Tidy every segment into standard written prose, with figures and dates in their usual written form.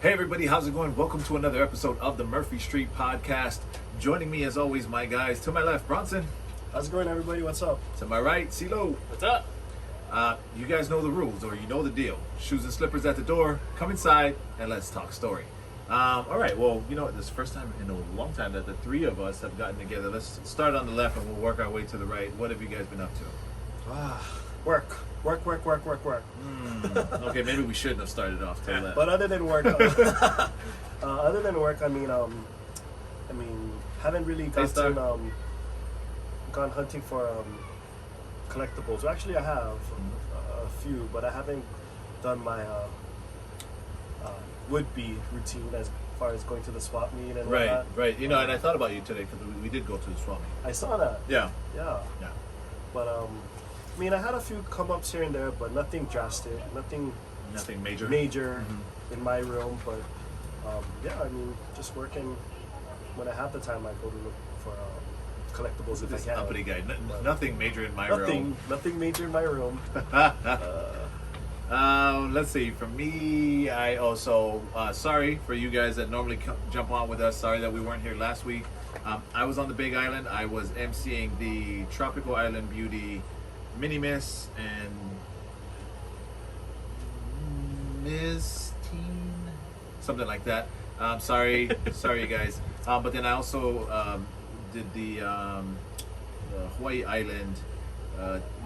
Hey everybody, how's it going? Welcome to another episode of the Murphy Street Podcast. Joining me as always, my guys. To my left, Bronson. How's it going, everybody? What's up? To my right, C-Lo. What's up? You guys know the rules, or you know the deal. Shoes and slippers at the door. Come inside and let's talk story. All right, well, you know what? This is the first time in a long time that the three of us have gotten together. Let's start on the left and we'll work our way to the right. What have you guys been up to? Work. Okay, maybe we shouldn't have started off to the left. But other than work, I mean, haven't really gone hunting for collectibles. Well, actually, I have a few, but I haven't done my would-be routine as far as going to the swap meet and all that. Right. You know, and I thought about you today because we did go to the swap meet. I saw that. Yeah. But I mean, I had a few come ups here and there, but nothing drastic, nothing major in my room. But yeah, I mean, just working. When I have the time, I go to look for collectibles if I can. Uppity guy. Nothing major in my room. Nothing major in my room. Let's see. For me, I also sorry for you guys that normally jump on with us. Sorry that we weren't here last week. I was on the Big Island. I was emceeing the Tropical Island Beauty Mini Miss and Miss Teen, something like that. Sorry, you guys. But then I also did the Hawaii Island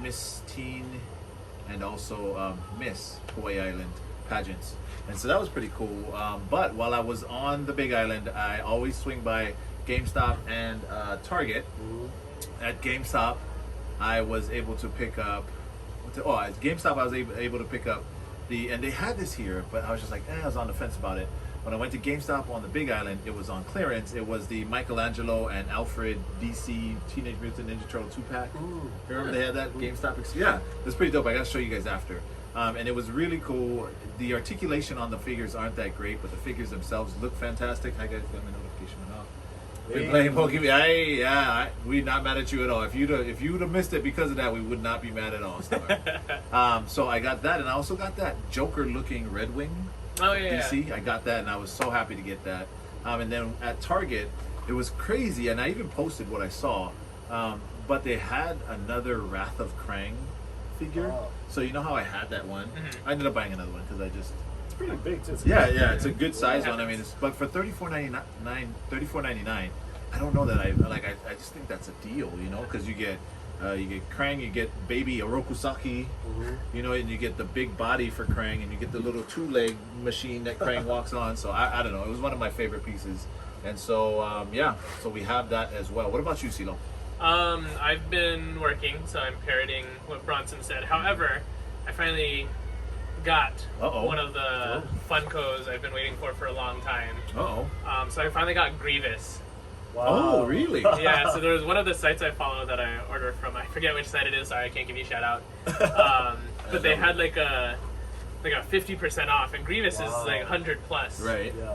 Miss Teen and also Miss Hawaii Island pageants, and so that was pretty cool. But while I was on the Big Island, I always swing by GameStop and Target. At GameStop, I was able to pick up. At GameStop, I was able to pick up and they had this here, but I was just like, I was on the fence about it. When I went to GameStop on the Big Island, it was on clearance. It was the Michelangelo and Alfred DC Teenage Mutant Ninja Turtle 2-pack. Remember they had that GameStop? Yeah, it was pretty dope. I gotta show you guys after. And it was really cool. The articulation on the figures aren't that great, but the figures themselves look fantastic. Hi guys, got my notification went off. We're playing Pokemon. We're not mad at you at all. If you'd have missed it because of that, we would not be mad at all. So I got that, and I also got that Joker-looking Red Wing. Oh yeah. DC. I got that, and I was so happy to get that. And then at Target, it was crazy, and I even posted what I saw. But they had another Wrath of Krang figure. Wow. So you know how I had that one? I ended up buying another one because it's pretty big too. it's a good size one. I mean, but for $34.99, I don't know that I just think that's a deal, you know, because you get Krang, you get baby Orokusaki, you know, and you get the big body for Krang, and you get the little two-leg machine that Krang walks on. So I don't know, it was one of my favorite pieces, and so so we have that as well. What about you, C-Lo? I've been working, so I'm parroting what Bronson said. However, I finally got one of the Funkos I've been waiting for a long time. So I finally got Grievous. Wow. Oh, really? Yeah, so there was one of the sites I follow that I ordered from. I forget which site it is, sorry, I can't give you a shout out. But they had like a 50% off, and Grievous is like $100 plus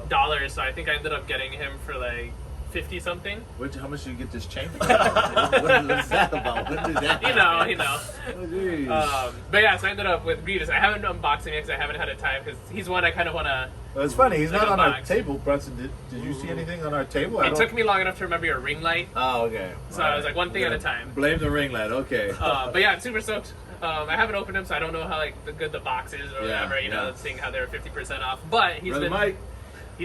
dollars, so I think I ended up getting him for like 50 something. How much did you get this chain for? What is that about? What did that You know. But yeah, so I ended up with Grievous. I haven't unboxed him yet because I haven't had a time, because he's one I kind of want to. Well, it's funny, he's not on our table, Brunson. Did you see anything on our table? It took me long enough to remember your ring light. Oh, okay. So I was like, one thing at a time. Blame the ring light, okay. But yeah, I'm super stoked. I haven't opened him, so I don't know how good the box is or whatever, you know, seeing how they're 50% off. But he's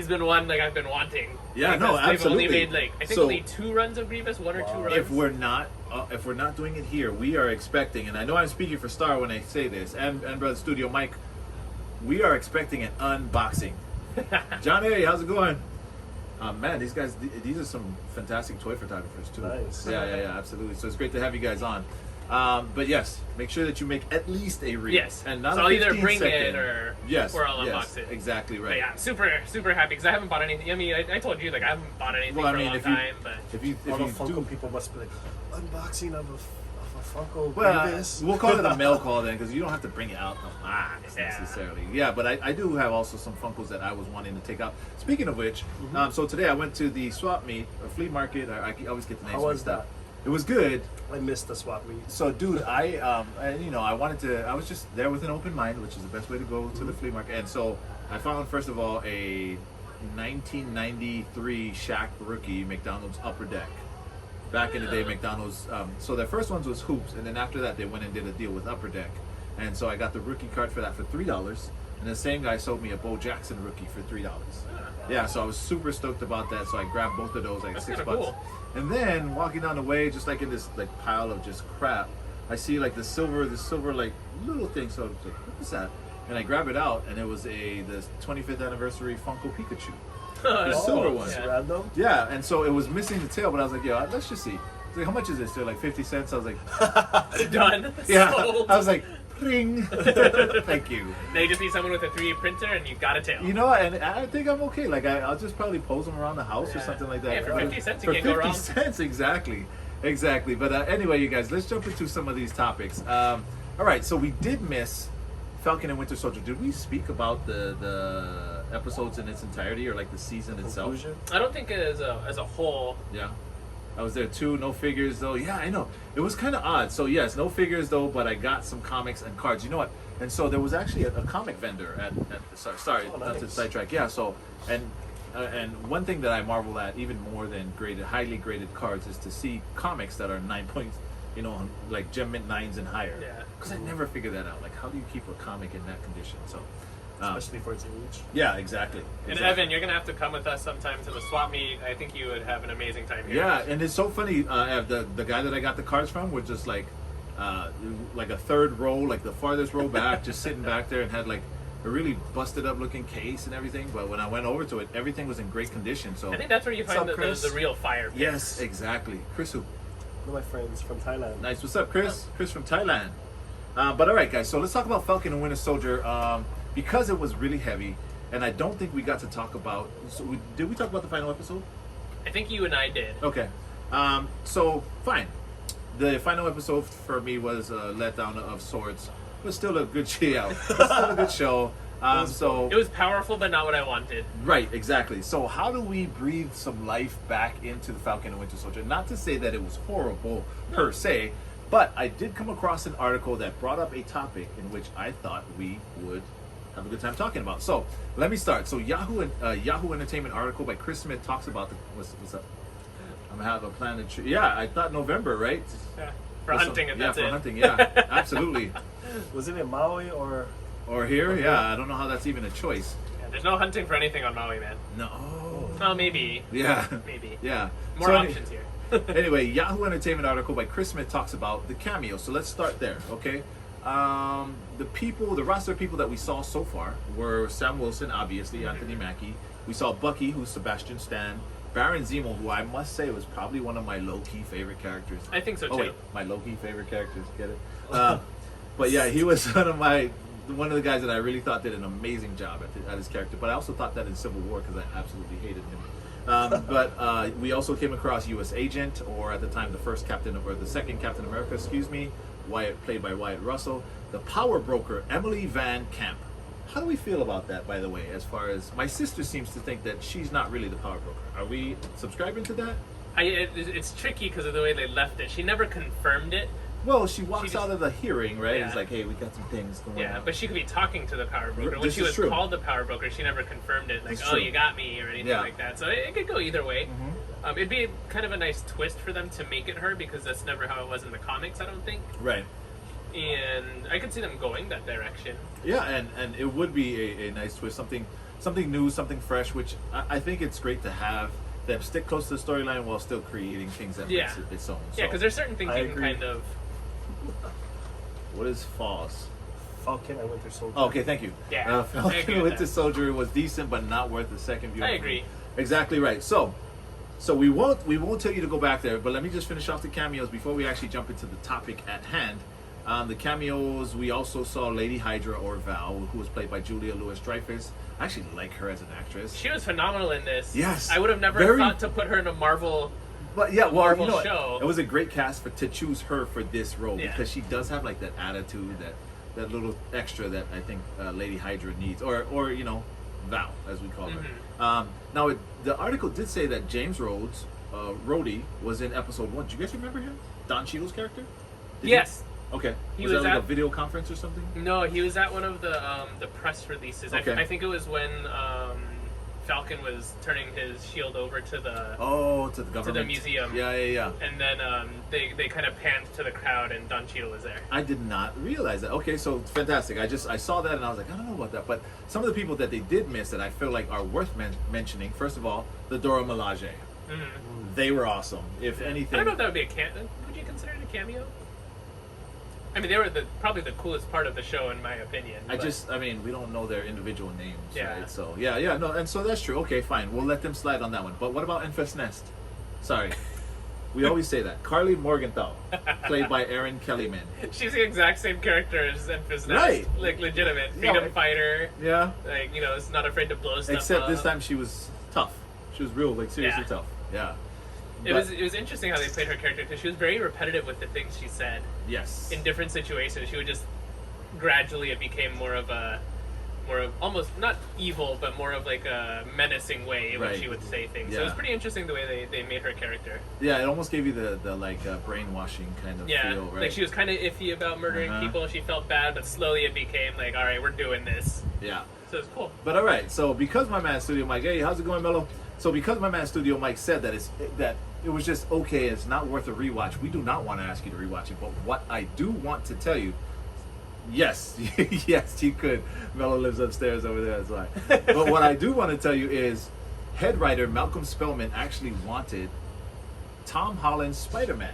been one I've been wanting. Yeah, no, absolutely. They've only made only 2 runs of Grievous, 1 or 2 runs. If we're not doing it here, we are expecting, and I know I'm speaking for Star when I say this, and Brother Studio Mike, we are expecting an unboxing. Johnny, how's it going? Man, these guys, these are some fantastic toy photographers too. Nice. Yeah, absolutely. So it's great to have you guys on. But yes, make sure that you make at least a reel. Yes. And not so a I'll either bring second. it or I'll unbox it. Exactly right. But yeah, super happy because I haven't bought anything. I mean, I told you I haven't bought anything for a long time. But if you Funko people must be like, unboxing of a Funko. We'll call it a mail call then, because you don't have to bring it out the box necessarily. Yeah, but I do have also some Funkos that I was wanting to take out. Speaking of which, so today I went to the swap meet, or flea market. I always get the names mixed up. It was good. I missed the swap meet. So, dude, I was just there with an open mind, which is the best way to go to the flea market. And so I found first of all a 1993 Shaq rookie McDonald's Upper Deck. Back in the day, McDonald's. So their first ones was hoops, and then after that, they went and did a deal with Upper Deck, and so I got the rookie card for that for $3. And the same guy sold me a Bo Jackson rookie for $3. Yeah, so I was super stoked about that. So I grabbed both of those, like That's $6. cool. And then walking down the way, just like in this like pile of just crap, I see like the silver like little thing. So I was like, what is that? And I grab it out, and it was the 25th anniversary Funko Pikachu, the silver one. It's random. Yeah, and so it was missing the tail, but I was like, yo, let's just see. I was like, how much is this? They're like 50 cents. I was like, Done. yeah. Sold. I was like, pling. Thank you. Now you just need someone with a 3D printer, and you got a tail. You know, and I think I'm okay. Like I'll just probably pose them around the house or something like that. Yeah, for 50 cents, you for can't 50 go wrong. cents, exactly. But anyway, you guys, let's jump into some of these topics. All right, so we did miss Falcon and Winter Soldier. Did we speak about the episodes in its entirety, or like the season itself? Conclusion? I don't think as a whole. Yeah. I was there too. No figures though. Yeah, I know. It was kind of odd. So yes, no figures though, but I got some comics and cards. You know what? And so there was actually a comic vendor at sorry, not to sidetrack. Yeah. So and one thing that I marvel at even more than highly graded cards is to see comics that are 9 points, like Gem Mint 9s and higher. Yeah. Because I never figured that out. Like, how do you keep a comic in that condition? So. Especially for its age. Yeah, exactly. And Evan, you're gonna have to come with us sometime to the swap meet. I think you would have an amazing time here. Yeah, and it's so funny. The guy that I got the cards from was just like a third row, like the farthest row back, just sitting back there, and had like a really busted up looking case and everything. But when I went over to it, everything was in great condition. So I think that's where you find up, the real fire. Picks. yes, exactly. Chris, who? One of my friends from Thailand. Nice. What's up, Chris? Chris from Thailand. But all right, guys. So let's talk about Falcon and Winter Soldier. Because it was really heavy, and I don't think we got to talk about. So did we talk about the final episode? I think you and I did. Okay. So fine. The final episode for me was a letdown of sorts, but still a good show. Still a good show. It was powerful, but not what I wanted. Right, exactly. So how do we breathe some life back into the Falcon and Winter Soldier? Not to say that it was horrible per se, but I did come across an article that brought up a topic in which I thought we would have a good time talking about. So let me start. So Yahoo Entertainment article by Chris Smith talks about what's up. I'm gonna have a plan to yeah, I thought November, right? Yeah. For hunting, if that's it. Yeah, for hunting, yeah, absolutely. Was it in Maui or here? Yeah, I don't know how that's even a choice. Yeah, there's no hunting for anything on Maui, man. No. Well, maybe. Yeah. Maybe. Yeah. More options here. Anyway, Yahoo Entertainment article by Chris Smith talks about the cameo. So let's start there, okay? The roster of people that we saw so far were Sam Wilson, obviously, Anthony Mackie. We saw Bucky, who's Sebastian Stan. Baron Zemo, who I must say was probably one of my low-key favorite characters. I think so too. Oh wait, my low-key favorite characters, get it? But yeah, he was one of the guys that I really thought did an amazing job at his character. But I also thought that in Civil War because I absolutely hated him. But we also came across U.S. Agent, or at the time the second Captain America, played by Wyatt Russell. The Power Broker, Emily Van Camp. How do we feel about that, by the way, as far as my sister seems to think that she's not really the Power Broker. Are we subscribing to that? It's tricky because of the way they left it. She never confirmed it. Well, she walks out of the hearing, right? Yeah. It's like, hey, we got some things going on. Yeah, but she could be talking to the Power Broker. When This she is was true. called the Power Broker, she never confirmed it. Like, This is oh, true. you got me, or anything Yeah. like that. So it could go either way. Mm-hmm. It'd be kind of a nice twist for them to make it her, because that's never how it was in the comics, I don't think. Right. And I could see them going that direction. Yeah, and it would be a nice twist, something new, something fresh, which I think it's great to have them stick close to the storyline while still creating things that makes it its own. Yeah, because there's certain things I you can agree. kind of... What is false? Falcon and Winter Soldier? Oh, okay, thank you. Yeah, I Falcon agree and with Winter that. Soldier was decent, but not worth the second view. I agree. Exactly right. So we won't tell you to go back there, but let me just finish off the cameos before we actually jump into the topic at hand. The cameos, we also saw Lady Hydra, or Val, who was played by Julia Louis-Dreyfus. I actually like her as an actress. She was phenomenal in this. Yes. I would have never thought to put her in a Marvel... But yeah, well, Marvel you know what? show. It was a great cast to choose her for this role, Yeah. because she does have like that attitude, that little extra that I think Lady Hydra needs, or Val, as we call her. Now, the article did say that James Rhodes, Rhodey, was in episode 1. Do you guys remember him? Don Cheadle's character? Did Yes. Okay. He Was was that like at- a video conference or something? No, he was at one of the press releases. Okay. I think it was when Falcon was turning his shield over to the To the government. museum. Yeah. and then they kind of panned to the crowd, and Don Cheadle was there. I did not realize that. Okay, so fantastic. I saw that and I was like, I don't know about that. But some of the people that they did miss that I feel like are worth mentioning. First of all, the Dora Milaje. Mm-hmm. They were awesome. If anything, I don't know if that would be a cameo. Would you consider it a cameo? I mean, they were probably the coolest part of the show, in my opinion. I mean, we don't know their individual names, Yeah. right? So, yeah, no, and so that's true. Okay, fine. We'll let them slide on that one. But what about Enfys Nest? Sorry. We always say that. Carly Morgenthau, played by Erin Kellyman. She's the exact same character as Enfys Nest. Right. Like, legitimate. Yeah, Freedom fighter. Yeah. Like, is not afraid to blow stuff Except up. this time she was tough. She was real, like, seriously Yeah. tough. Yeah. It was interesting how they played her character, because she was very repetitive with the things she said. Yes. In different situations, she would just gradually, it became more of almost not evil, but more of like a menacing way when Right. she would say things. Yeah. So it was pretty interesting the way they made her character. Yeah, it almost gave you the like brainwashing kind of Yeah, feel, right? like she was kind of iffy about murdering Uh-huh. people. She felt bad, but slowly it became like, all right, we're doing this. Yeah. So it's cool. But all right, so because my man Studio Mike, hey, how's it going, Mello? So because my man Studio Mike said that it was just okay, it's not worth a rewatch. We do not want to ask you to rewatch it, but what I do want to tell you, yes, yes, you could. Mello lives upstairs over there, that's why. But what I do want to tell you is, head writer Malcolm Spellman actually wanted Tom Holland's Spider-Man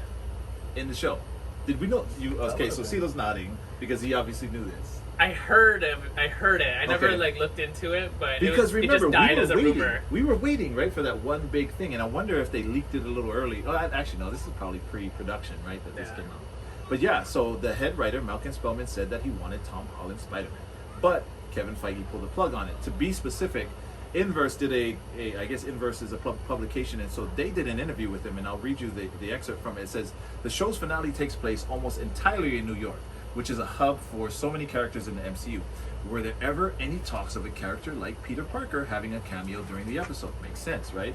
in the show. Did we know you? Okay, so C-Lo's nodding because he obviously knew this. I heard it. I never Okay. like looked into it, but Because it remember, just died we as were a waiting. rumor. We were waiting, right, for that one big thing, and I wonder if they leaked it a little early. Oh, actually, no. This is probably pre-production, right? That this Yeah. came out. But yeah, so the head writer Malcolm Spellman said that he wanted Tom Holland's Spider-Man, but Kevin Feige pulled the plug on it. To be specific, Inverse did I guess Inverse is a publication, and so they did an interview with him, and I'll read you the excerpt from it. It says, the show's finale takes place almost entirely in New York, which is a hub for so many characters in the MCU. Were there ever any talks of a character like Peter Parker having a cameo during the episode? Makes sense, right?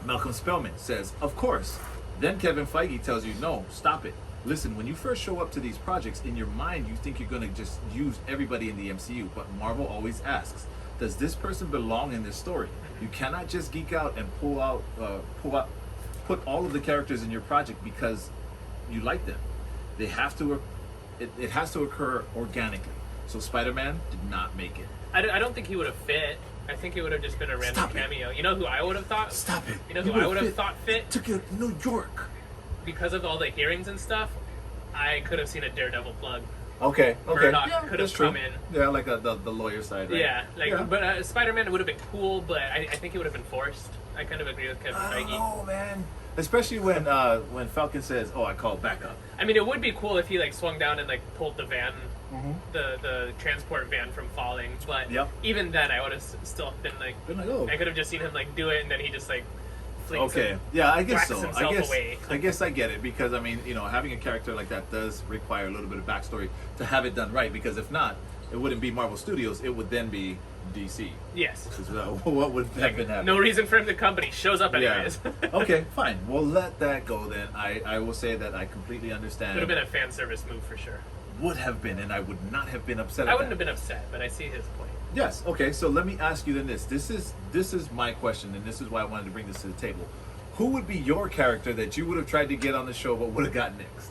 Malcolm Spellman says, of course. Then Kevin Feige tells you, no, stop it. Listen, when you first show up to these projects, in your mind you think you're going to just use everybody in the MCU, but Marvel always asks, does this person belong in this story? You cannot just geek out and put all of the characters in your project because you like them. They have to, it has to occur organically. So Spider-Man did not make it. I don't think he would have fit. I think it would have just been a random Stop it. cameo. You know who I would have thought? Stop it. You know who I would have thought fit? Took you to New York. Because of all the hearings and stuff, I could have seen a Daredevil plug. Okay. Murdoch could have that's true. come in. Yeah, like the lawyer side, right? Yeah, like, Yeah. but Spider-Man would have been cool, but I think it would have been forced. I kind of agree with Kevin Feige. Oh man. Especially when Falcon says, "Oh, I called backup." I mean, it would be cool if he like swung down and like pulled the van, Mm-hmm. the transport van from falling. But Yep. even then, I would have still been like, Been like, oh. I could have just seen him like do it, and then he just like flings Okay. him. Yeah, I guess whacks so. himself away. I guess I get it because I mean, having a character like that does require a little bit of backstory to have it done right. Because if not, it wouldn't be Marvel Studios. It would then be DC. Yes. Is what would have been happening? No reason for him to come, but he shows up anyways. Yeah. Okay, fine. We'll let that go then. I will say that I completely understand. Would have been a fan service move for sure. Would have been, and I would not have been upset. I at wouldn't that. have been upset, but I see his point. Yes. Okay. So let me ask you then this. This is my question, and this is why I wanted to bring this to the table. Who would be your character that you would have tried to get on the show but would have got next?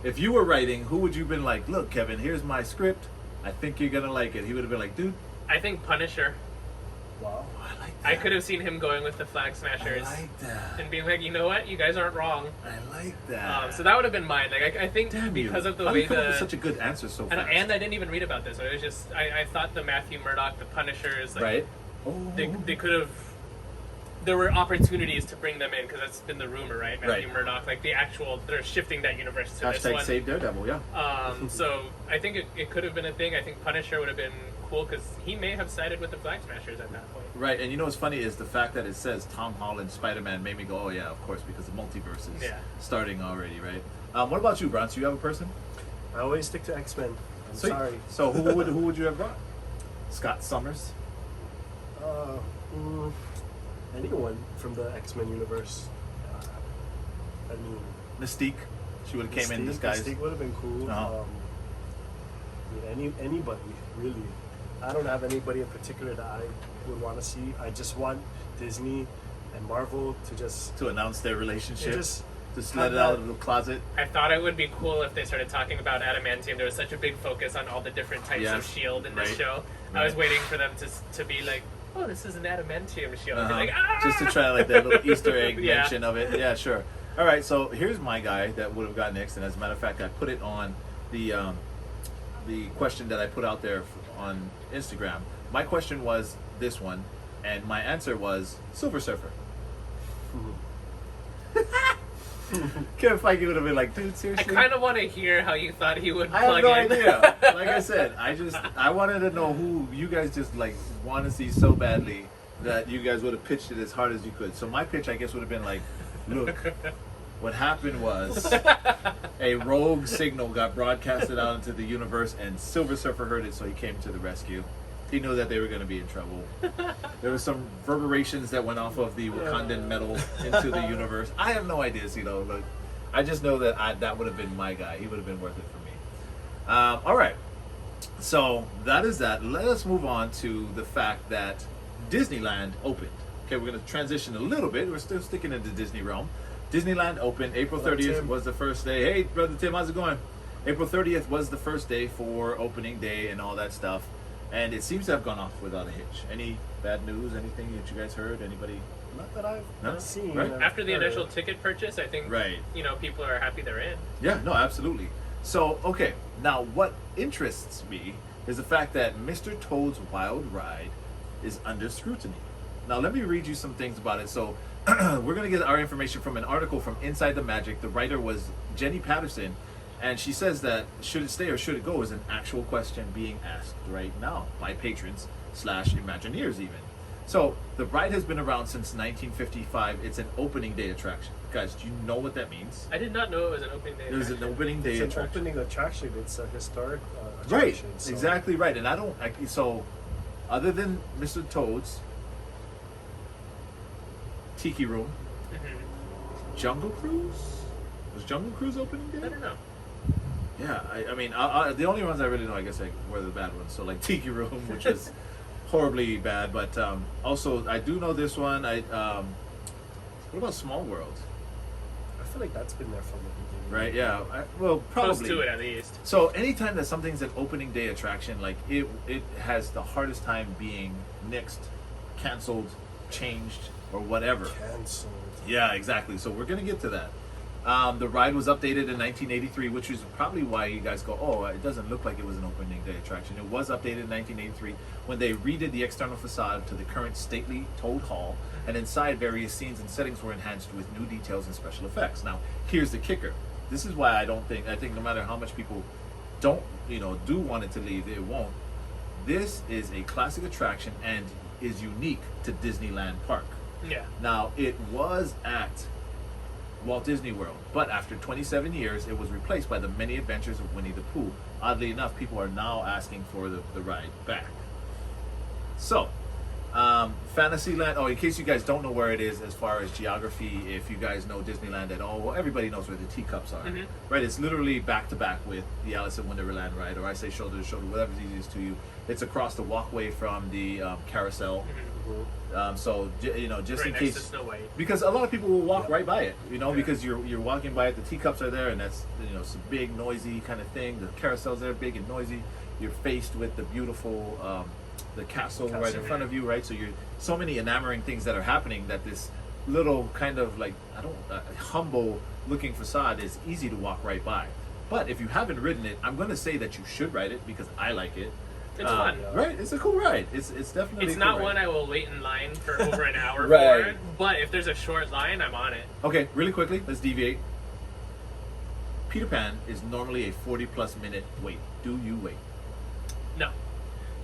If you were writing, who would you have been like, look, Kevin, here's my script. I think you're gonna like it. He would have been like, dude. I think Punisher. Wow. I like that. I could have seen him going with the Flag Smashers I like that. and being like, you know what, you guys aren't wrong. I like that. So that would have been mine. Like I think Damn you. because of the How do way you come up with the such a good answer so fast? and I didn't even read about this. It was just I thought the Matthew Murdock, the Punishers, like, right. Oh. They could have. There were opportunities to bring them in because that's been the rumor, right? Matthew Right. Murdock, like the actual, they're shifting that universe to this Hashtag one. save Daredevil. Yeah. So I think it could have been a thing. I think Punisher would have been cool because he may have sided with the Flag Smashers at that point. Right, and you know what's funny is the fact that it says Tom Holland Spider-Man made me go, oh yeah, of course, because the multiverse is Yeah. starting already, right? What about you, Bronson? You have a person? I always stick to X-Men. I'm Sweet. sorry. So who would you have brought? Scott Summers. Anyone from the X-Men universe. I mean, Mystique. She would have came in disguise. The steak would have been cool. Uh-huh. I mean, anybody really. I don't have anybody in particular that I would want to see. I just want Disney and Marvel to announce their relationship. Just let it out of the closet. I thought it would be cool if they started talking about adamantium. There was such a big focus on all the different types of shield in this show. Right. I was waiting for them to be like, oh, this is an adamantium shield. Uh-huh. Like, just to try like that little Easter egg mention of it. Yeah, sure. All right, so here's my guy that would have got next, and as a matter of fact, I put it on the question that I put out there on Instagram. My question was this one, and my answer was Silver Surfer. Kevin Feige would have been like, dude, seriously? I kind of want to hear how you thought he would I plug have no in. idea. Like I said, I wanted to know who you guys just like want to see so badly that you guys would have pitched it as hard as you could. So my pitch, I guess, would have been like, look, what happened was a rogue signal got broadcasted out into the universe, and Silver Surfer heard it, so he came to the rescue. He knew that they were going to be in trouble. There was some reverberations that went off of the Wakandan metal into the universe. I have no idea, C-Lo. Look, I just know that that would have been my guy. He would have been worth it for me. All right. So that is that. Let us move on to the fact that Disneyland opened. Okay, we're going to transition a little bit. We're still sticking in the Disney realm. Disneyland opened. April 30th was the first day. Hey, Brother Tim, how's it going? April 30th was the first day for opening day and all that stuff. And it seems to have gone off without a hitch. Any bad news? Anything that you guys heard? Anybody? Not that I've seen. Right? After the initial ticket purchase, I think people are happy they're in. Yeah, no, absolutely. So, okay, now what interests me is the fact that Mr. Toad's Wild Ride is under scrutiny. Now, let me read you some things about it. So, we're going to get our information from an article from Inside the Magic. The writer was Jenny Patterson. And she says that should it stay or should it go is an actual question being asked right now by patrons / Imagineers even. So the ride has been around since 1955. It's an opening day attraction. Guys, do you know what that means? I did not know it was an opening day attraction. It was an opening day attraction. attraction. It's an opening attraction. It's a historic attraction. Right, so. Exactly right. And so other than Mr. Toad's Tiki Room, Jungle Cruise? Was Jungle Cruise opening day? I don't know. Yeah, I mean, the only ones I really know, I guess, were the bad ones. So, like Tiki Room, which is horribly bad. But also, I do know this one. What about Small World? I feel like that's been there from the beginning. Right, yeah. Well, probably. Close to it, at least. So, anytime that something's an opening day attraction, like, it has the hardest time being nixed, canceled, changed, or whatever. Canceled. Yeah, exactly. So, we're going to get to that. The ride was updated in 1983, which is probably why you guys go, oh, it doesn't look like it was an opening day attraction. It was updated in 1983 when they redid the external facade to the current stately Toad Hall, and inside various scenes and settings were enhanced with new details and special effects. Now, here's the kicker. This is why I think no matter how much people do want it to leave, it won't. This is a classic attraction and is unique to Disneyland Park. Yeah. Now, it was at Walt Disney World, but after 27 years, it was replaced by the Many Adventures of Winnie the Pooh. Oddly enough, people are now asking for the ride back. So, Fantasyland, in case you guys don't know where it is as far as geography, if you guys know Disneyland at all, well, everybody knows where the teacups are, right? It's literally back to back with the Alice in Wonderland ride, or I say shoulder to shoulder, whatever's easiest to you. It's across the walkway from the carousel. So just right in next case, to Snow White. because a lot of people will walk right by it, because you're walking by it. The teacups are there, and that's it's a big noisy kind of thing. The carousel's there, big and noisy. You're faced with the beautiful the castle right in front of you, right? So you're so many enamoring things that are happening that this little kind of like humble looking facade is easy to walk right by. But if you haven't ridden it, I'm going to say that you should ride it because I like it. It's fun. Right? It's a cool ride. It's definitely It's a not cool one ride. I will wait in line for over an hour Right. for, but if there's a short line, I'm on it. Okay, really quickly, let's deviate. Peter Pan is normally a 40-plus minute wait. Do you wait? No.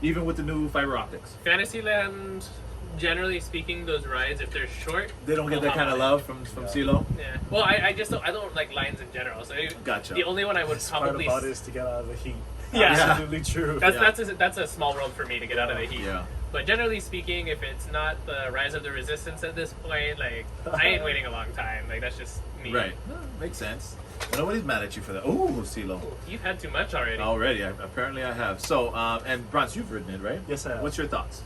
Even with the new fiber optics? Fantasyland, generally speaking, those rides, if they're short, They don't get that kind of love from C-Lo? Yeah. Well, I don't like lines in general. So Gotcha. the only one I would probably Part about it is to get out of the heat. Yeah. Absolutely true. That's a small world for me to get out of the heat. Yeah. But generally speaking, if it's not the Rise of the Resistance at this point, like I ain't waiting a long time. Like that's just me. Right. No, makes sense. Nobody's mad at you for that. Ooh, C-Lo. You've had too much already. Apparently I have. So, and Bronson, you've ridden it, right? Yes, I have. What's your thoughts?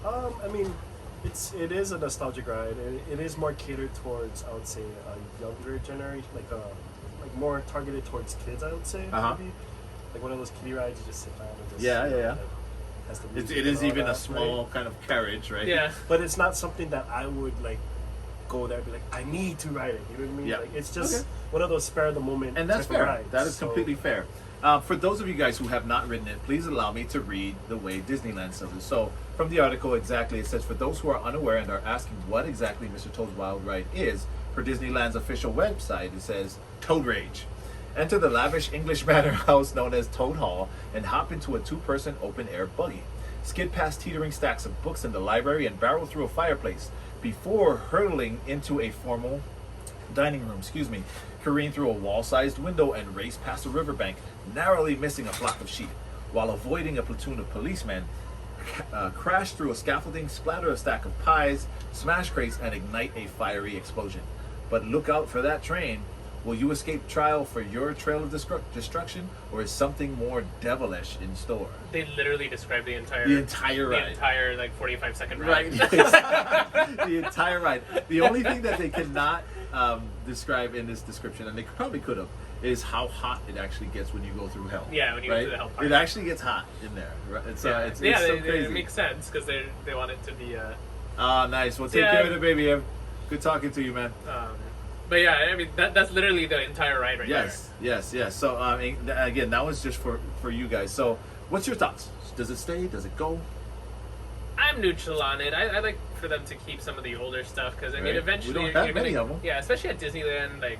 I mean, it is a nostalgic ride. It is more catered towards, I would say, a younger generation, like more targeted towards kids. I would say. Maybe. Like one of those kiddie rides, you just sit down and just. Yeah. Like, has the music It is and all even that, a small kind of carriage, right? Yeah. But it's not something that I would like go there and be like, I need to ride it. You know what I mean? Yeah. Like, it's just one of those spare of the moment. And that's type of fair. rides. That is So, completely fair. For those of you guys who have not ridden it, please allow me to read the way Disneyland says it. So, from the article exactly, it says, for those who are unaware and are asking what exactly Mr. Toad's Wild Ride is, for Disneyland's official website, it says, Toad Rage. Enter the lavish English manor house known as Toad Hall and hop into a two-person open-air buggy. Skid past teetering stacks of books in the library and barrel through a fireplace before hurtling into a formal dining room, careen through a wall-sized window and race past a riverbank, narrowly missing a flock of sheep, while avoiding a platoon of policemen, crash through a scaffolding, splatter a stack of pies, smash crates, and ignite a fiery explosion. But look out for that train. Will you escape trial for your trail of destruction, or is something more devilish in store? They literally describe the entire ride. The entire like 45-second ride. The entire ride. The only thing that they cannot describe in this description, and they probably could have, is how hot it actually gets when you go through hell. Yeah, when you go through the hell part. It actually gets hot in there. Right? It's so crazy. It makes sense because they want it to be. Nice. Well, take care of it, baby. Good talking to you, man. But yeah, I mean that's literally the entire ride right there. Yes. So again, that was just for you guys. So, what's your thoughts? Does it stay? Does it go? I'm neutral on it. I like for them to keep some of the older stuff because I mean eventually we don't have many of them. Yeah, especially at Disneyland. Like,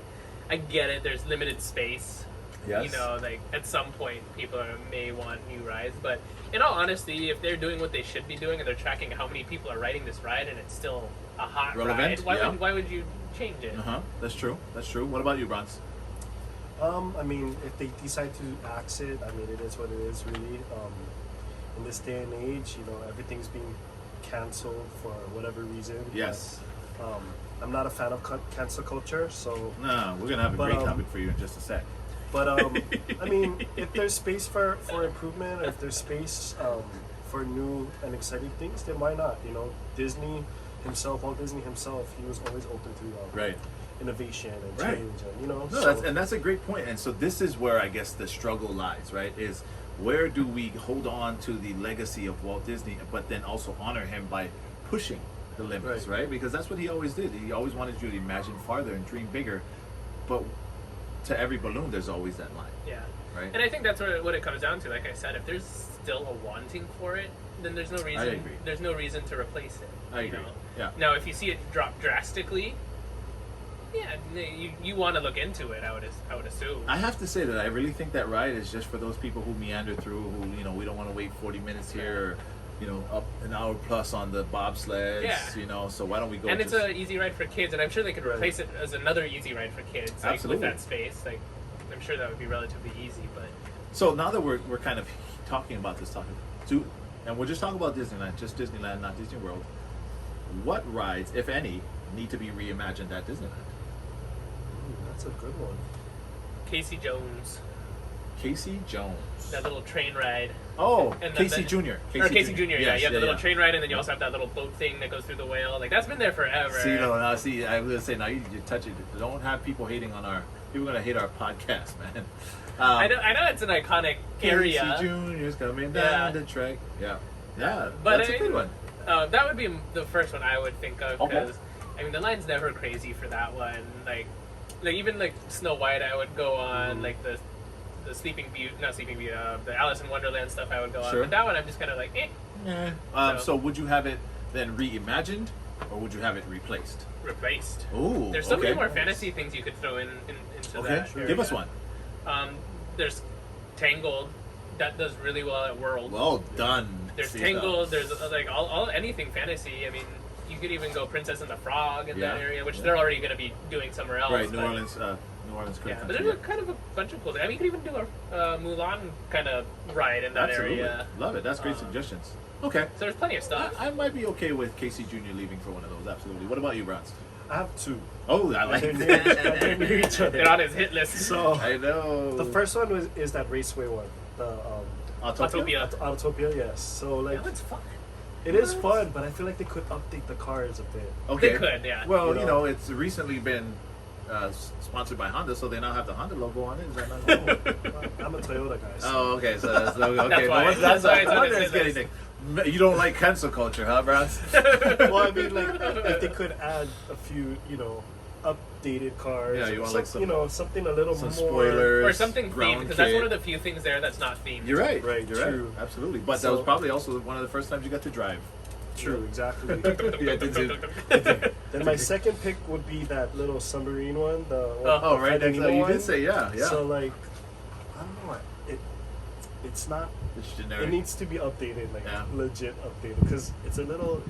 I get it. There's limited space. Yes. You know, like at some point people may want new rides, but in all honesty, if they're doing what they should be doing and they're tracking how many people are riding this ride and it's still a hot relevant ride, why would you change it? That's true. What about you, Bronze? I mean, if they decide to axe it, I mean, it is what it is, really. In this day and age, you know, everything's being canceled for whatever reason. Yes. But, I'm not a fan of cancel culture, so. No, we're gonna have a great topic for you in just a sec. But I mean, if there's space for improvement, if there's space for new and exciting things, then why not? You know, Walt Disney himself, he was always open to innovation and change, and you know. No, that's a great point. And so this is where I guess the struggle lies, right? Is where do we hold on to the legacy of Walt Disney, but then also honor him by pushing the limits, right? Because that's what he always did. He always wanted you to imagine farther and dream bigger, but to every balloon, there's always that line. Yeah. Right. And I think that's what it comes down to. Like I said, if there's still a wanting for it, then there's no reason. I agree. There's no reason to replace it. I agree. Know? Yeah. Now, if you see it drop drastically, yeah, you want to look into it. I would assume. I have to say that I really think that ride is just for those people who meander through, who we don't want to wait 40 minutes here. Or, up an hour plus on the bobsleds. Yeah. So why don't we go? And it's an easy ride for kids, and I'm sure they could replace it as another easy ride for kids. Like, Absolutely. with that space, like I'm sure that would be relatively easy. But so now that we're kind of talking about this and we're just talking about Disneyland, just Disneyland, not Disney World. What rides, if any, need to be reimagined at Disneyland? That's a good one. Casey Jones. Casey Jones. That little train ride. Oh, and Casey Jr. Casey Jr. Yeah, you have the little train ride, and then you Yeah. also have that little boat thing that goes through the whale. Like that's been there forever. See, I was gonna say now you touch it. Don't have people hating on people gonna hate our podcast, man. I know it's an iconic area. Casey Jr.'s coming down the track. Yeah, but that's a good one. That would be the first one I would think of Okay. because I mean the line's never crazy for that one. Like even like Snow White, I would go on like the Sleeping Beauty, the Alice in Wonderland stuff. I would go on, Sure. but that one I'm just kind of like, So would you have it then reimagined, or would you have it replaced? replaced. Ooh, There's so many okay. more fantasy things you could throw into Okay, that. sure. Give us one. There's Tangled that does really well at World. Well done. There's See, Tangled. There's like all anything fantasy. I mean, you could even go Princess and the Frog in that area, which they're already going to be doing somewhere else. Right, New but- Orleans. Yeah, but there's kind of a bunch of cool things. I mean, you could even do a Mulan kind of ride in that Absolutely. area. Love it. That's great suggestions. Okay. So there's plenty of stuff. I might be okay with Casey Jr. leaving for one of those. Absolutely. What about you, Bronze? I have two. Oh, I like They're that. they're near each other. They're on his hit list. So I know. the first one is that Raceway one, the Autopia. Autopia. Yes. So like That looks fun. it is fun, but I feel like they could update the cars a bit. Okay. They could, yeah. Well, You you know. know, it's recently been sponsored by Honda, so they now have the Honda logo on it. Is that not cool? I'm a Toyota guy. So. Oh, okay. So that's okay. That's why- No wonder- that's why it's no on wonder his it's hit getting things. You don't like cancel culture, huh, Browns? Well, I mean, like if they could add a few, updated cars. Yeah, you or want, like, some- something a little Some more. spoilers, Or something themed, ground because that's kit. one of the few things there that's not themed. You're right. Right, You're true. right. Absolutely. But that So- was probably also one of the first times you got to drive. True, exactly. Yeah, did you? Then my second pick would be that little submarine one. Oh, right. Finding That's, Nemo you one. did say yeah. So like, I don't know. It's not. It's It generic. needs to be updated, like Yeah. legit updated, because it's a little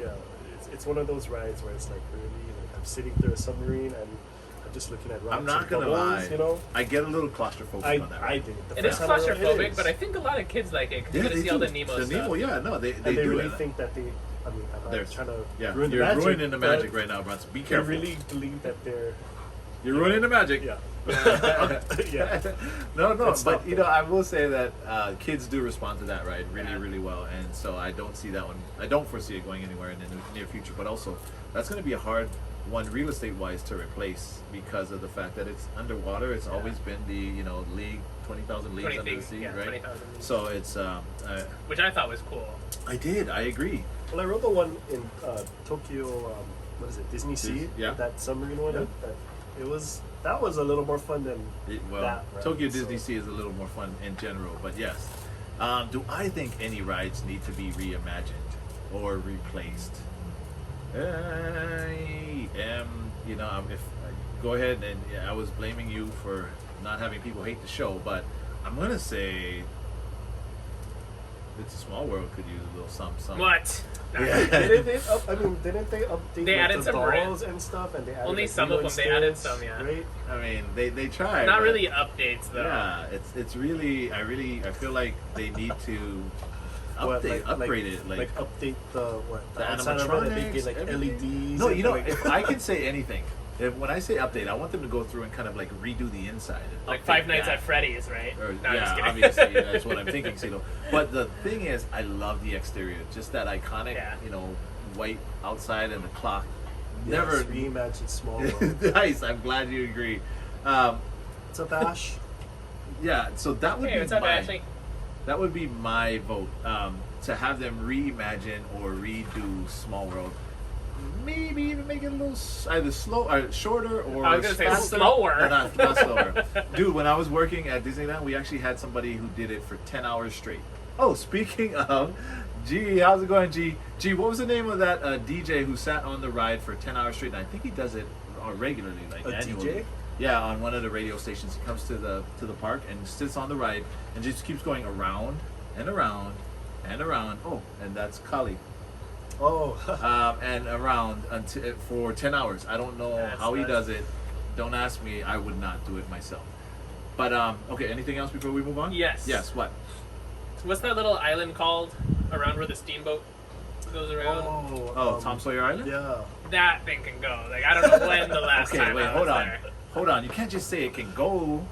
It's one of those rides where it's like really like I'm sitting through a submarine and I'm just looking at rocks. I'm not and gonna bubbles, lie. I get a little claustrophobic on that. I did. The It is first time I rode claustrophobic, is. but I think a lot of kids like it because Yeah, you get to they see all do. the Nemo The stuff. Nemo, yeah, no, they and they do really it. think that they. I mean, I'm They're not trying to Yeah, ruin the you're magic. ruining the but magic right now, Bronson. Be They careful. really believe that they're. You're ruining the magic. Yeah. Yeah. No, Let's but stop you there. know, I will say that kids do respond to that ride really, Yeah. really well, and so I don't see that one. I don't foresee it going anywhere in the near future. But also, that's going to be a hard one real estate wise to replace because of the fact that it's underwater. It's always been the league 20,000 leagues under the sea, yeah, right? 20,000. So it's Which I thought was cool. I agree. Well, I rode the one in Tokyo. What is it? Disney Sea. Yeah. That submarine one. Yeah. That was a little more fun than Well, that. Right? Tokyo So- Disney Sea is a little more fun in general, but yes. Do I think any rides need to be reimagined or replaced? I am, if go ahead and I was blaming you for not having people hate the show, but I'm gonna say It's a Small World could use a little something. What? Yeah. Didn't they update They added the some dolls and stuff, and they added Only like, some Lilo of them and they added Stitch, some, yeah. Right? I mean, they tried. Not but- really updates though. Yeah, it's really I feel like they need to upgrade it. Like update the the outside of it, they animatronics, get like everything. LEDs. No, and, like, if I can say anything, when I say update, I want them to go through and kind of like redo the inside. And Like update Five Nights that. at Freddy's, right? Or, No, I'm just yeah, kidding. obviously that's what I'm thinking, C-Lo. But the thing is, I love the exterior, just that iconic, Yeah. white outside and the clock. yes, Never reimagine Small World. nice. I'm glad you agree. It's a bash. Yeah, so that would Hey, be what's up, my Ashley? that would be my vote. To have them reimagine or redo Small World. Maybe even make it a little either shorter or I was gonna say faster. slower. No, not slower. Dude, when I was working at Disneyland, we actually had somebody who did it for 10 hours straight. Oh, speaking of, G, how's it going, G? G, what was the name of that DJ who sat on the ride for 10 hours straight? And I think he does it regularly, like A annually. DJ? Yeah, on one of the radio stations. He comes to the park and sits on the ride and just keeps going around and around and around. Oh, and that's Kali. Oh, And around for 10 hours. I don't know That's how he nuts. does it. Don't ask me. I would not do it myself. But okay. Anything else before we move on? Yes. Yes. What? What's that little island called around where the steamboat goes around? Oh, Tom Sawyer Island. Yeah. That thing can go. Like I don't know when the last Okay. time Wait. I Hold was on. there. Hold on. You can't just say it can go.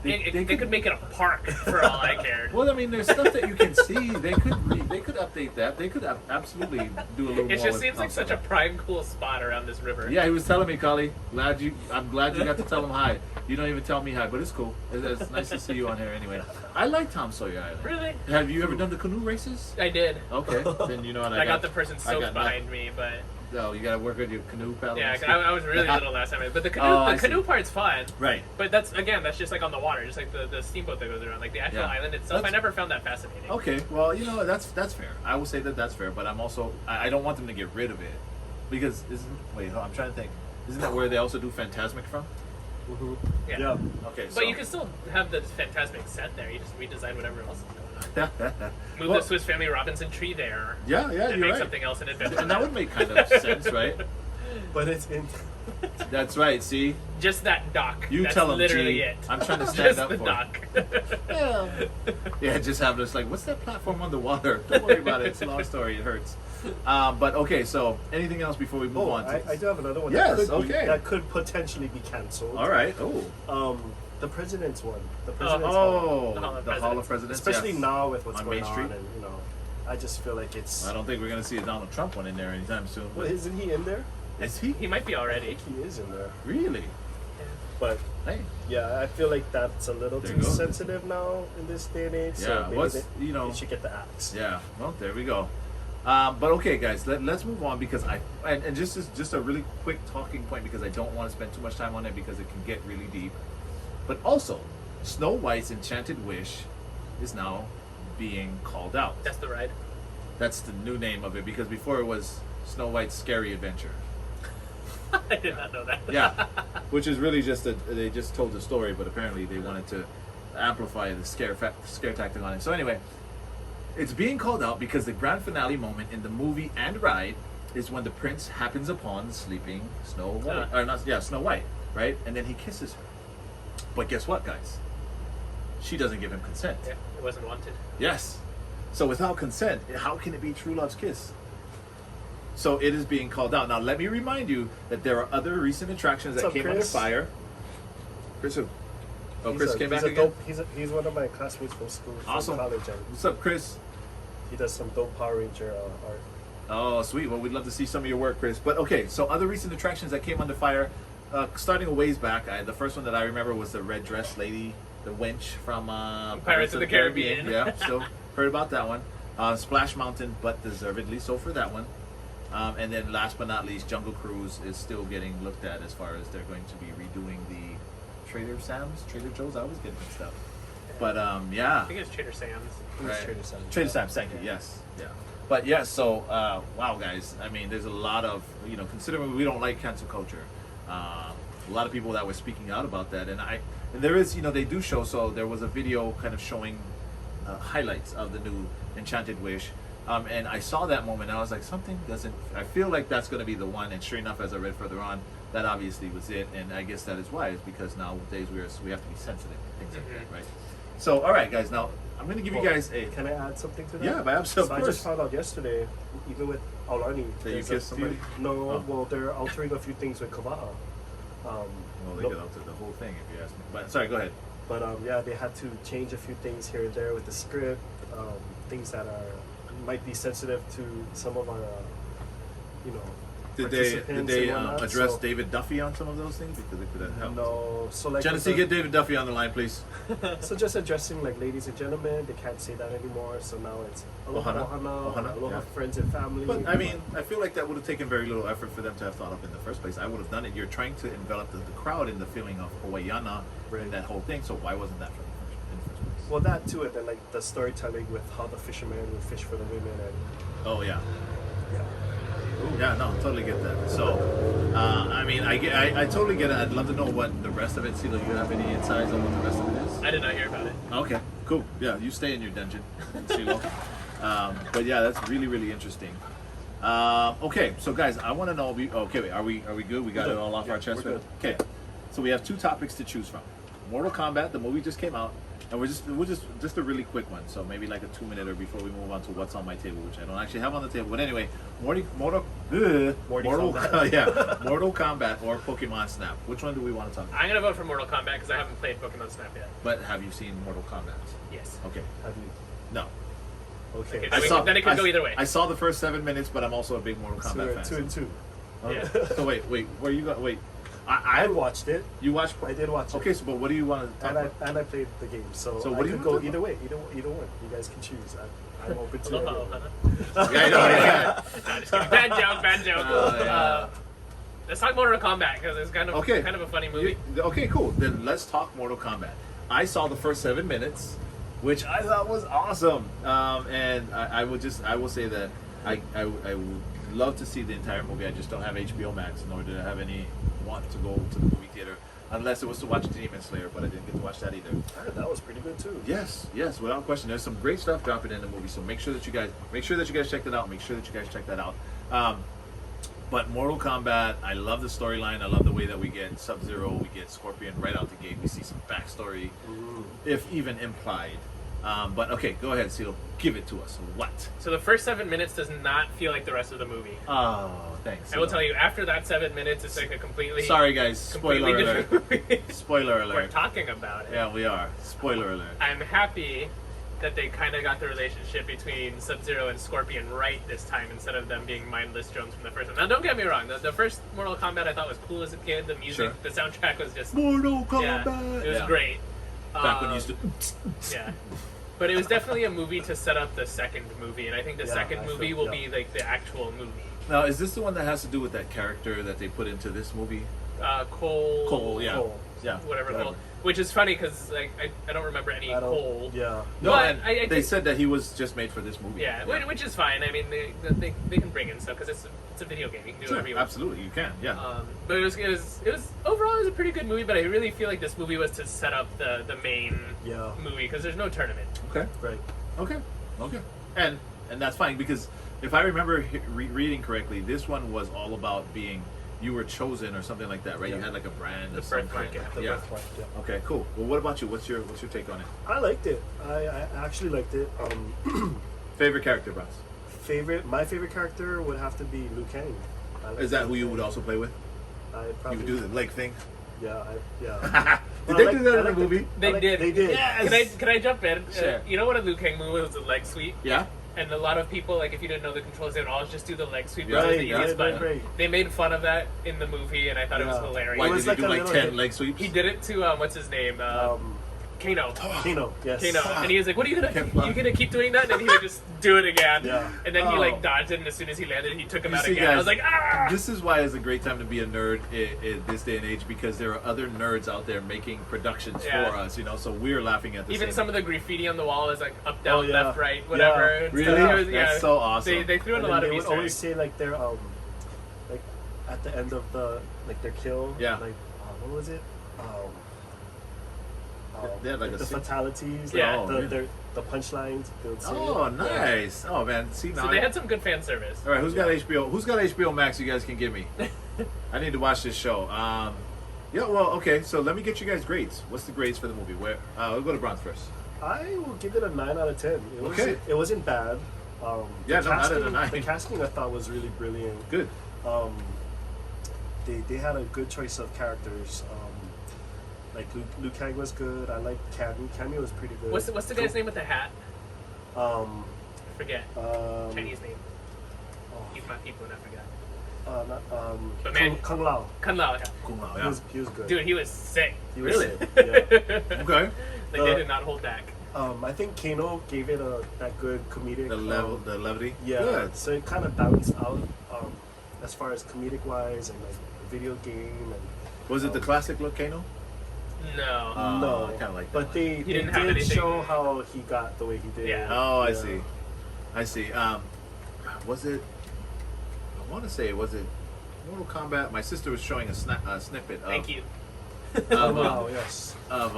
They could make it a park for all I cared. Well, I mean, there's stuff that you can see. They could update that. They could absolutely do a little more. It just with seems like Tom such a Sawyer. prime cool spot around this river. Yeah, he was telling me, Kali. I'm glad you got to tell him hi. You don't even tell me hi, but it's cool. It's nice to see you on here anyway. I like Tom Sawyer Island. Really? Have you ever done the canoe races? I did. Okay, then you know what I got the person I soaked got behind me, but Oh, you got to work on your canoe paddle. yeah, I was really little last time. But the canoe, Oh, I the canoe see. part's fun. Right. But that's just like on the water, just like the steamboat that goes around. Like the actual Yeah. island itself, I That's- never found that fascinating. Okay. Well, that's fair. I will say that's fair. But I'm also I don't want them to get rid of it because I'm trying to think. Isn't that where they also do Phantasmic from? Mhm. Yeah. Okay. But you can still have the Phantasmic set there. You just redesign whatever else is going on. Move Well, the Swiss Family Robinson tree there. Yeah, And you're make right. something else an adventure. And that would make kind of sense, right? But it's in. That's right. See, Just that dock. you That's tell them. literally G, it. I'm trying to stand Just up the for dock. it. Yeah, just have this like, what's that platform on the water? Don't worry about it. It's a long story. It hurts. But okay, so anything else before we move on? I do have another one. Yes, that could potentially be canceled. All right. The president's one. The The president's Hall of Presidents. Especially yes. now with what's On going Main Street. on, and I just feel like it's. I don't think we're gonna see a Donald Trump one in there anytime soon. Well, isn't he in there? Is he? He might be I already. think he is in there. Really? But Hey. yeah, I feel like that's a little There too you go. sensitive now in this day and age. So Yeah. maybe What's they should get the axe. Yeah. Well, there we go. But okay, guys, let's move on because and just a really quick talking point because I don't want to spend too much time on it because it can get really deep. But also, Snow White's Enchanted Wish is now being called out. That's the ride. That's the new name of it because before it was Snow White's Scary Adventure. I did not know that. Yeah, which is really just they just told the story, but apparently they wanted to amplify the scare tactic on it. So anyway, it's being called out because the grand finale moment in the movie and ride is when the prince happens upon sleeping Snow White, Snow White, right? And then he kisses her. But guess what, guys? She doesn't give him consent. Yeah, it wasn't wanted. Yes. So without consent, how can it be true love's kiss? So it is being called out. Now let me remind you that there are other recent attractions that came under fire. Chris who? Oh, Chris came back again? He's one of my classmates from school, Awesome. from college. And What's up, Chris? he does some dope Power Ranger art. Oh, sweet. Well, we'd love to see some of your work, Chris. But okay, so other recent attractions that came under fire, starting a ways back, the first one that I remember was the red dress lady, the wench from Pirates of the Caribbean. Yeah, so heard about that one. Splash Mountain, but deservedly so for that one. And then last but not least, Jungle Cruise is still getting looked at as far as they're going to be redoing the Trader Joe's. I always get mixed up. But yeah. I think it's Trader Sam's. Right. Trader Sam's. Trader Sam's, thank you. Yes, yeah. But yeah, so wow, guys. I mean, there's a lot of considering we don't like cancel culture, a lot of people that were speaking out about that, and there is they do show. So there was a video kind of showing highlights of the new Enchanted Wish, and I saw that moment, and I was like, something doesn't. I feel like that's going to be the one, and sure enough, as I read further on, that obviously was it, and I guess that is why, is because nowadays we have to be sensitive to things like that, right? So, all right, guys. Now I'm going to give you guys a. Can I add something to that? Yeah, by absolute. So I just found out yesterday, even with Aulani, that you there's a kissed somebody. few- No, Oh. well, they're altering a few things with Kawa'a. Well, they no- could alter the whole thing if you ask me. But sorry, go ahead. But yeah, they had to change a few things here and there with the script, things that might be sensitive to some of our, Did participants they and whatnot, address so- David Duffy on some of those things because it could have helped? No, so like Genesee, with get David Duffy on the line, please. so just addressing like ladies and gentlemen, they can't say that anymore. So now it's aloha, Ohana. ohana, aloha, Yeah. friends and family. But I mean, I feel like that would have taken very little effort for them to have thought of in the first place. I would have done it. You're trying to envelop the crowd in the feeling of Hawaiiana and that whole thing. So why wasn't that in the first place? well, that too, and then like the storytelling with how the fishermen would fish for the women, and Oh yeah. yeah. Yeah, no, totally get that. So, I mean, I totally get it. I'd love to know what the rest of it. C-Lo, you have any insights on what the rest of it is? I did not hear about it. Okay, cool. Yeah, you stay in your dungeon, C-Lo. But yeah, that's really, really interesting. Okay, so guys, I want to know. Okay, wait, are we good? We got it all off our chest. We're good. Okay, so we have two topics to choose from. Mortal Kombat, the movie just came out, and we're just a really quick one. So maybe like a 2-minute before we move on to what's on my table, which I don't actually have on the table. But anyway, Mortal Kombat. yeah, Mortal Kombat or Pokemon Snap. Which one do we want to talk about? I'm gonna vote for Mortal Kombat because I haven't played Pokemon Snap yet. But have you seen Mortal Kombat? Yes. Okay, Have you? no. Okay. Okay, then it could go either way. I saw the first 7 minutes, but I'm also a big Mortal Kombat fan. 2 and 2. Okay. Yeah. So wait, where you go? Wait, I watched it. you watched? I did watch it. Okay, so but what do you want to talk And about? I played the game, so So I what do you could wanna go talk either way, either one. You guys can choose. I'm open to Aloha, it. ohana. Yeah, I know. Yeah. No, just kidding. Bad joke. Yeah. Let's talk Mortal Kombat because it's kind of a funny movie. Okay, cool. Then let's talk Mortal Kombat. I saw the first 7 minutes, which I thought was awesome. And I will say that I would love to see the entire movie. I just don't have HBO Max, nor did I have any want to go to the movie theater, unless it was to watch Demon Slayer, but I didn't get to watch that either. I heard that was pretty good too. Yes, without question. There's some great stuff dropping in the movie, so make sure that you guys check that out. Make sure that you guys check that out. But Mortal Kombat, I love the storyline. I love the way that we get Sub-Zero, we get Scorpion right out the gate. We see some backstory, if even implied, But okay, go ahead, C-Lo. Give it to us. What? So the first 7 minutes does not feel like the rest of the movie. Oh, thanks. I will tell you, after that 7 minutes, it's like a completely Sorry, guys. Spoiler completely alert. different movie. Spoiler We're alert. talking about it. Yeah, we are. Spoiler alert. I'm happy that they kind of got the relationship between Sub-Zero and Scorpion right this time instead of them being mindless drones from the first one. Now, don't get me wrong. The first Mortal Kombat I thought was cool as a kid. The music, Sure. the soundtrack was just... Mortal Yeah, Kombat. it was great. Back when you used to. Yeah. But it was definitely a movie to set up the second movie, and I think the second movie will be like the actual movie. Now, is this the one that has to do with that character that they put into this movie? Cole. Cole, yeah. Cole. Yeah. Whatever Whatever. Cole. Which is funny because like I don't remember any Cole. Yeah. No, But and I they think- said that he was just made for this movie. Yeah, which is fine. I mean, they can bring in stuff because it's a video game. You can do Sure, whatever you want. absolutely, you can, yeah. But it was overall it was a pretty good movie. But I really feel like this movie was to set up the main Yeah. movie because there's no tournament. Okay, Right. okay. And that's fine because if I remember reading correctly, this one was all about being, you were chosen or something like that, right? Yeah. You had like a brand The or something. birthmark, yeah. The Yeah. birthmark, yeah. Okay, cool. Well, what about you? What's your take on it? I liked it. I actually liked it. Favorite character, Bronze? My favorite character would have to be Liu Kang. I like Is that Liu who you Kang. would also play with? I You probably would do the leg thing? Yeah. Did Well, they I do like- that I in the like movie? They did. They did. Yes! Can I jump in? Sure. You know what a Liu Kang move was? A leg sweep. Yeah? And a lot of people, like, if you didn't know the controls, they would always just do the leg sweep. Right, Which was the yeah, easiest button. right. They made fun of that in the movie, and I thought it was Yeah. hilarious. Why It did was he like do a like little 10 hit. leg sweeps? He did it to what's his name? Kano. Kano, yes. Kano, and he was like, "What are you Kept gonna keep doing that?" And he would just do it again. Yeah. And then he Oh. like dodged it, and as soon as he landed, he took him You out see, again. I was guys, like, "Ah!" This is why it's a great time to be a nerd in this day and age because there are other nerds out there making productions Yeah. for us, you know. So we're laughing at the Even same. some of the graffiti on the wall is like up, down, Oh, yeah. left, right, whatever. Yeah. and Really? stuff. It was- That's so awesome. They threw in And a then lot they of would Easter always eggs. say like their like at the end of the kill. Yeah. Like what was it? They had like a the six- fatalities. Yeah. Like, Oh, really? the punchlines. They would say. Oh, nice! Oh man, see now. So they had some good fan service. All right, who's got HBO? Who's got HBO Max? You guys can give me. I need to watch this show. Yeah, well, okay. So let me get you guys grades. What's the grades for the movie? Where? We'll go to Bronze first. I will give it a 9 out of 10. Okay. It wasn't bad. Yeah, the no, not casting, at a 9. The casting I thought was really brilliant. Good. They had a good choice of characters. Like Liu Kang was good. I liked Cammy. Cammy was pretty good. What's the guy's name with the hat? I forget. Chinese name. He's my people, and I forgot. But man- Kung Lao. Kun Lao. Yeah. Cool. He was good. Dude, he was sick. He was Really? sick, yeah. Okay. Like they did not hold back. I think Kano gave it that good comedic. The levity. Yeah. Good. So it kind of balanced out as far as comedic wise and like video game and. Was it the classic look, Kano? No. No, I kinda like that but one. they didn't have did anything- show how he got the way he did. Yeah. Oh, I Yeah. see. I see. Was it? I want to say was it Mortal Kombat? My sister was showing a snippet of. Thank you. Of, Wow, yes. of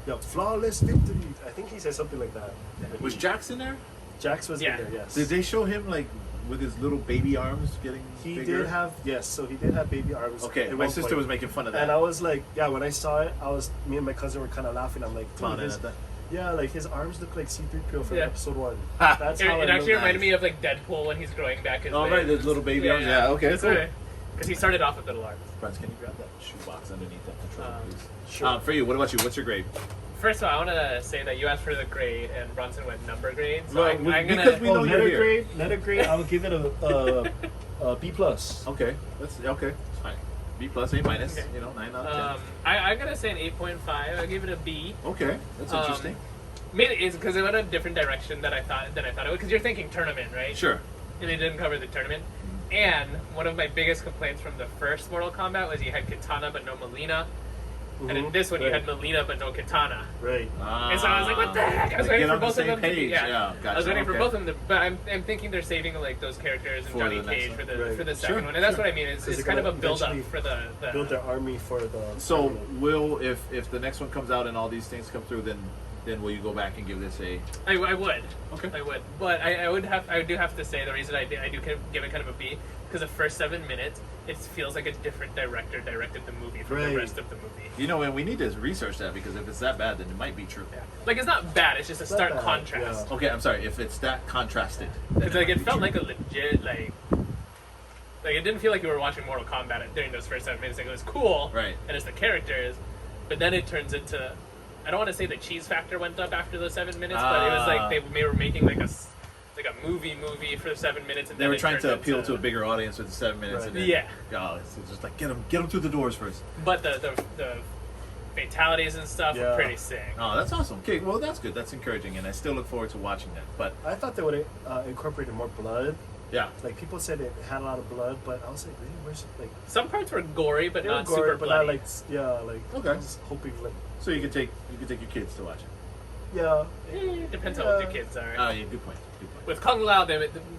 Yeah, flawless victory. I think he said something like that. was Jax in there? Jax was Yeah. in there, yes. Did they show him like with his little baby arms getting He bigger? did have, yes, so he did have baby arms. Okay, at my one sister point. was making fun of that. And I was like, yeah, when I saw it, me and my cousin were kind of laughing. I'm like, dude, Clowning at that. yeah, like his arms look like C-3PO from Yeah. episode 1. Ha. That's It, how it I actually know. reminded me of like Deadpool when he's growing back his Oh legs. right, those little baby arms. Yeah, okay, That's cool. okay. Because he started off with little arms. Friends, can you grab that shoebox underneath that controller, please? Sure. For you, what about you? What's your grade? First of all, I want to say that you asked for the grade and Bronson went number grade. So Well, I'm because gonna. we know you're here. letter grade, I would give it a B plus. Okay, that's okay. It's fine. B plus, A minus. Okay. You know, 9 out of 10. I'm gonna say an 8.5. I give it a B. Okay, that's interesting. Mainly is because it went a different direction than I thought it would. Because you're thinking tournament, right? Sure. And they didn't cover the tournament. And one of my biggest complaints from the first Mortal Kombat was you had Kitana but no Melina. And in this one you had Melina but no Kitana. Right. And so I was like, what the heck? I was waiting Get for on the both of same them to be. page. Yeah, Gotcha. I was waiting for okay. both of them to. But I'm thinking they're saving like those characters and For Johnny the next Cage one. for the Right. for the second Sure, one. And that's sure. what I mean. It's They're kind of a gonna build up eventually for build their army for the. So tournament. will if the next one comes out and all these things come through, then then will you go back and give this a? I would. Okay. I would, but I do have to say the reason I do kind of give it kind of a B because the first 7 minutes it feels like a different director directed the movie from the rest of the movie. You know, and we need to research that because if it's that bad, then it might be true. Yeah. Like it's not bad. It's just a stark contrast. Okay, I'm sorry. If it's that contrasted, It's like it felt like a legit like it didn't feel like you were watching Mortal Kombat during those first 7 minutes. Like it was cool, right? And it's the characters, but then it turns into. I don't want to say the cheese factor went up after those 7 minutes, but it was like they were making like a movie for 7 minutes, and they were trying to appeal to a bigger audience with the 7 minutes. Right. And then, it's just like get them through the doors first. But the fatalities and stuff were pretty sick. Oh, that's awesome. Okay, well that's good. That's encouraging, and I still look forward to watching that. But I thought they would have incorporated more blood. Yeah. Like people said it had a lot of blood, but I was like, really? Where's like? Some parts were gory, but not gory, super but bloody. not like Okay. I was hoping like. So you can take your kids to watch it. Yeah. Depends on what the kids are. Oh, yeah, good point. Good point. With Kung Lao,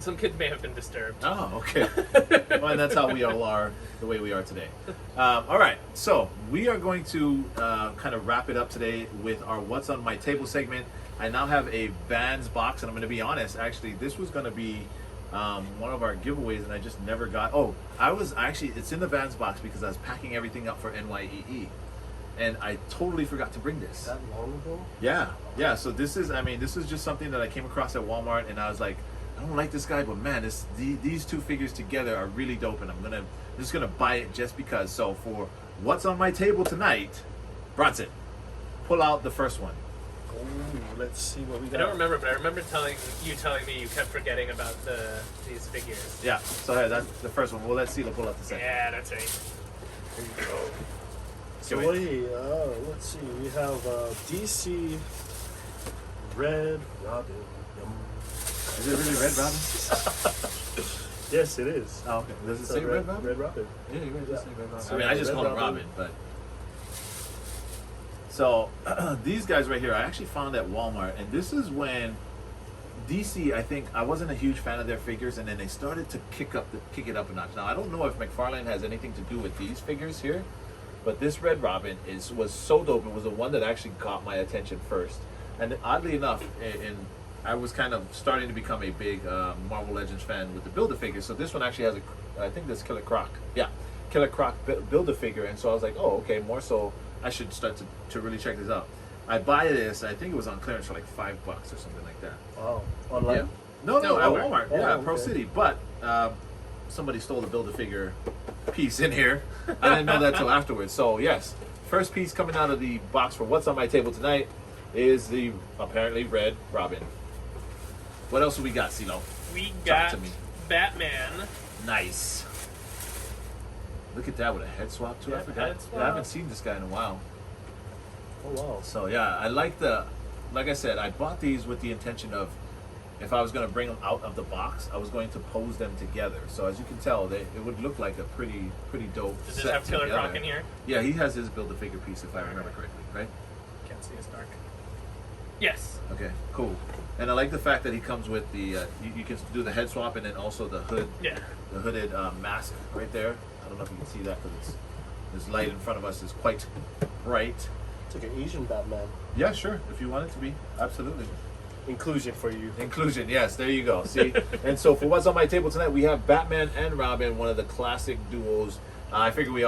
some kids may have been disturbed. Oh, okay. Well, and that's how we all are, the way we are today. All right, so we are going to kind of wrap it up today with our What's on My Table segment. I now have a Vans box, and I'm going to be honest, actually, this was going to be one of our giveaways, and I just never got... Oh, it's in the Vans box because I was packing everything up for NYEE. And I totally forgot to bring this. That long ago? Yeah. So this is just something that I came across at Walmart, and I was like, I don't like this guy, but man, these two figures together are really dope, and I'm just gonna buy it just because. So for What's on My Table tonight, Bronson, pull out the first one. Oh, let's see what we got. I don't remember, but I remember telling me you kept forgetting about these figures. Yeah. So hey, that's the first one. Well, let's see. Pull out the second. Yeah, that's right. There you go. So let's see. We have DC Red Robin. Is it really Red Robin? Yes, it is. Oh, okay. Does it say Red Robin? Red Robin. Yeah, you're right. It does say Red Robin. So I mean, I just Red call him Robin, but. So these guys right here, I actually found at Walmart, and this is when DC, I think I wasn't a huge fan of their figures, and then they started to kick it up a notch. Now I don't know if McFarlane has anything to do with these figures here, but this Red Robin was so dope. It was the one that actually caught my attention first, and oddly enough, I was kind of starting to become a big Marvel Legends fan with the Build-A-Figure. So this one actually has I think this Killer Croc, Killer Croc Build-A-Figure, and so I was like, oh, okay, more so I should start to really check this out. I buy this. I think it was on clearance for like $5 or something like that. Wow. Online? Yeah. No, at Walmart. Oh, yeah, okay. Pro City. But somebody stole the Build-A-Figure piece in here. I didn't know that till afterwards. So yes, first piece coming out of the box for What's on My Table tonight is the apparently Red Robin. What else do we got, C-Lo? We Talk got to me. Batman. Nice. Look at that with a head swap too. Yeah, I forgot. head swap. Yeah, I haven't seen this guy in a while. Oh wow. So yeah, I like like I said, I bought these with the intention of, if I was going to bring them out of the box, I was going to pose them together. So as you can tell, it would look like a pretty dope Does set this have Killer together. Croc in here? Yeah, he has his Build-A-Figure piece, if I remember correctly, right? Can't see, it's dark. Yes. Okay, cool. And I like the fact that he comes with the, you can do the head swap and then also the hood, Yeah. the hooded mask right there. I don't know if you can see that because this light in front of us is quite bright. It's like an Asian Batman. Yeah, sure, if you want it to be, absolutely. Inclusion for you. Inclusion, yes, there you go. See? And so for What's on My Table tonight, we have Batman and Robin, one of the classic duos. I figure we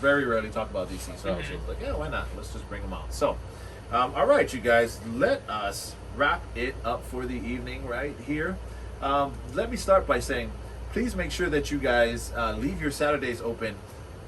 very rarely talk about DC, so I was just like, yeah, why not? Let's just bring them out. So, all right, you guys, let us wrap it up for the evening right here. Let me start by saying, please make sure that you guys leave your Saturdays open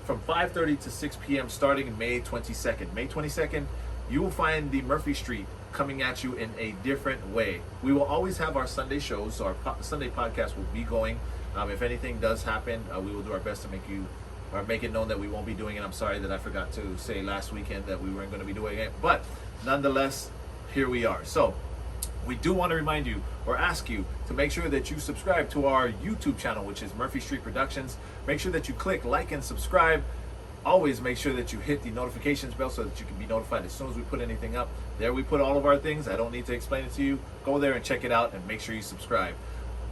from 5:30 to 6 p.m. starting May 22nd. May 22nd, you will find the Murphy Street coming at you in a different way. We will always have our Sunday shows, so our Sunday podcast will be going. If anything does happen, we will do our best to make it known that we won't be doing it. I'm sorry that I forgot to say last weekend that we weren't going to be doing it, but nonetheless, here we are. So we do want to remind you or ask you to make sure that you subscribe to our YouTube channel, which is Murphy Street Productions. Make sure that you click like and subscribe. Always make sure that you hit the notifications bell so that you can be notified as soon as we put anything up. There we put all of our things. I don't need to explain it to you. Go there and check it out and make sure you subscribe.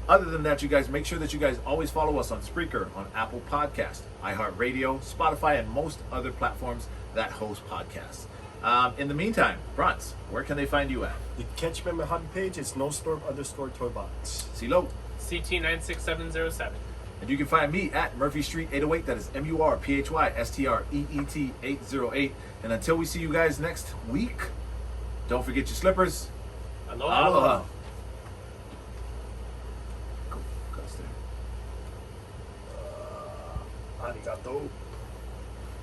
Other than that, you guys, make sure that you guys always follow us on Spreaker, on Apple Podcasts, iHeartRadio, Spotify, and most other platforms that host podcasts. In the meantime, Bronze, where can they find you at? You can catch me on my hobby page. It's nostorm_toybox. C-Lo. CT96707. And you can find me at Murphy Street 808. That is MurphyStreet 808. And until we see you guys next week, don't forget your slippers. Aloha. Aloha. Go, Arigato.